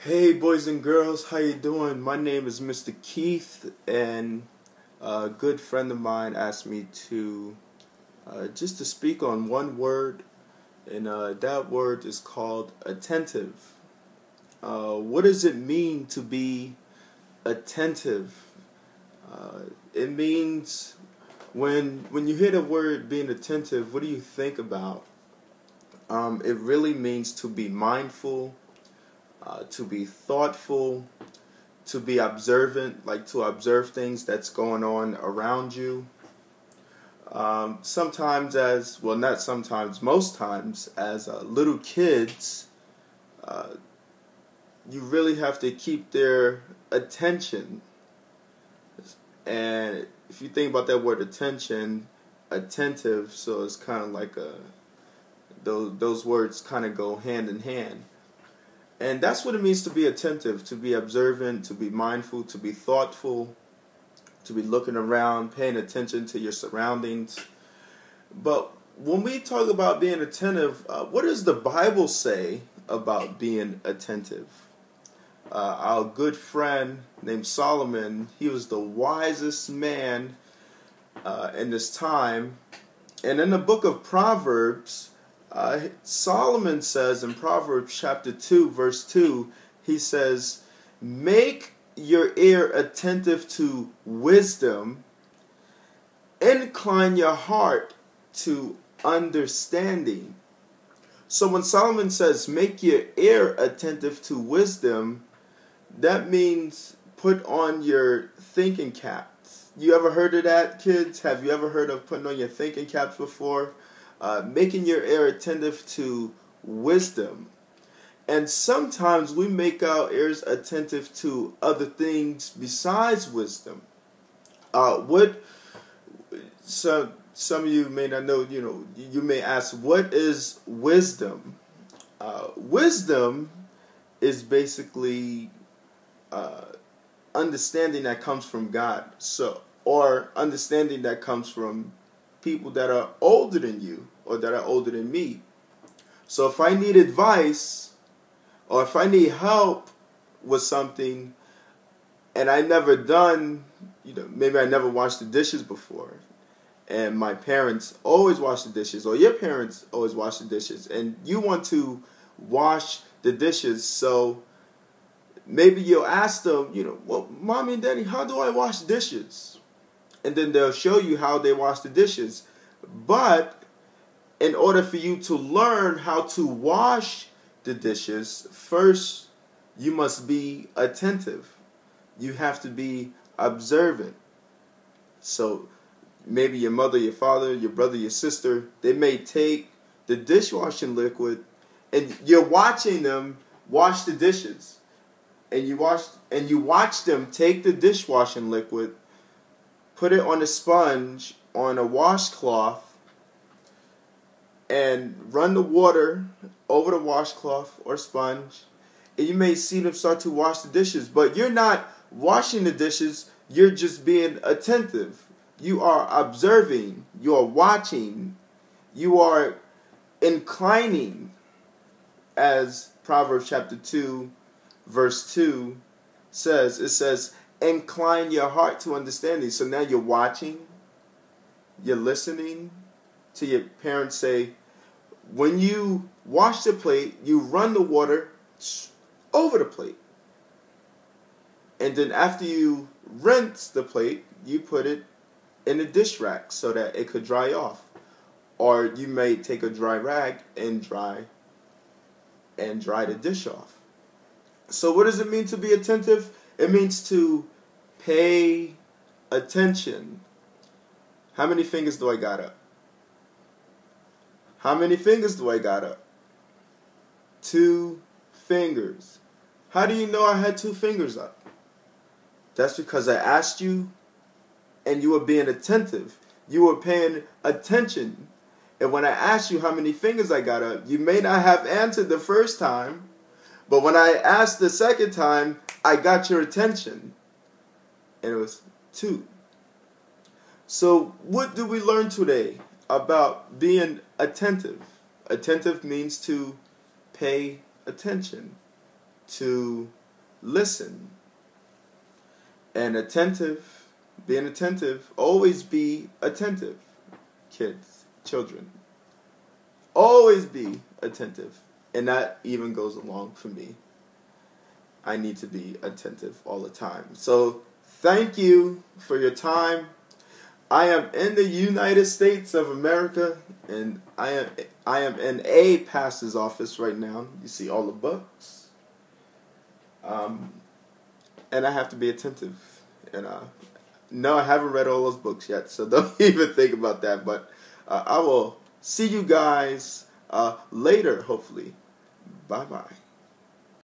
Hey boys and girls, how you doing? My name is Mr. Keith, and a good friend of mine asked me to just to speak on one word, and that word is called attentive. What does it mean to be attentive? It means when you hear the word being attentive, what do you think about? It really means to be mindful, to be thoughtful, to be observant, like to observe things that's going on around you. Sometimes, as well, not sometimes, most times, as little kids, uh, you really have to keep their attention. And if you think about that word attention, attentive, so it's kind of like those words kind of go hand in hand. And that's what it means to be attentive, to be observant, to be mindful, to be thoughtful, to be looking around, paying attention to your surroundings. But when we talk about being attentive, what does the Bible say about being attentive? Our good friend named Solomon, he was the wisest man in this time. And in the book of Proverbs, Solomon says in Proverbs chapter 2, verse 2, he says, "Make your ear attentive to wisdom, incline your heart to understanding." So when Solomon says, make your ear attentive to wisdom, that means put on your thinking caps. You ever heard of that, kids? Have you ever heard of putting on your thinking caps before? Making your ear attentive to wisdom. And sometimes we make our ears attentive to other things besides wisdom. Some of you may not know, you may ask, what is wisdom? Wisdom is basically understanding that comes from God, or understanding that comes from people that are older than you or that are older than me. So if I need advice or if I need help with something and I never done, maybe I never washed the dishes before, and my parents always wash the dishes, or your parents always wash the dishes, and you want to wash the dishes, so maybe you'll ask them, well, Mommy and Daddy, how do I wash dishes? And then they'll show you how they wash the dishes. But in order for you to learn how to wash the dishes, first you must be attentive. You have to be observant. So maybe your mother, your father, your brother, your sister, they may take the dishwashing liquid and you're watching them wash the dishes. And you watch them take the dishwashing liquid, put it on a sponge, on a washcloth, and run the water over the washcloth or sponge. And you may see them start to wash the dishes, but you're not washing the dishes, you're just being attentive. You are observing, you are watching, you are inclining, as Proverbs chapter 2, verse 2 says. It says, incline your heart to understanding. So now you're watching, you're listening to your parents say, when you wash the plate, you run the water over the plate. And then after you rinse the plate, you put it in a dish rack so that it could dry off. Or you may take a dry rag and dry the dish off. So what does it mean to be attentive? It means to pay attention. How many fingers do I got up? How many fingers do I got up? 2 fingers. How do you know I had 2 fingers up? That's because I asked you and you were being attentive. You were paying attention. And when I asked you how many fingers I got up, you may not have answered the first time, but when I asked the second time, I got your attention. And it was 2. So what do we learn today about being attentive? Attentive means to pay attention. to listen. And attentive, being attentive, always be attentive. Kids, children, always be attentive. And that even goes along for me. I need to be attentive all the time. So thank you for your time. I am in the United States of America, and I am in a pastor's office right now. You see all the books. And I have to be attentive. And no, I haven't read all those books yet, so don't even think about that. But I will see you guys later, hopefully. Bye-bye.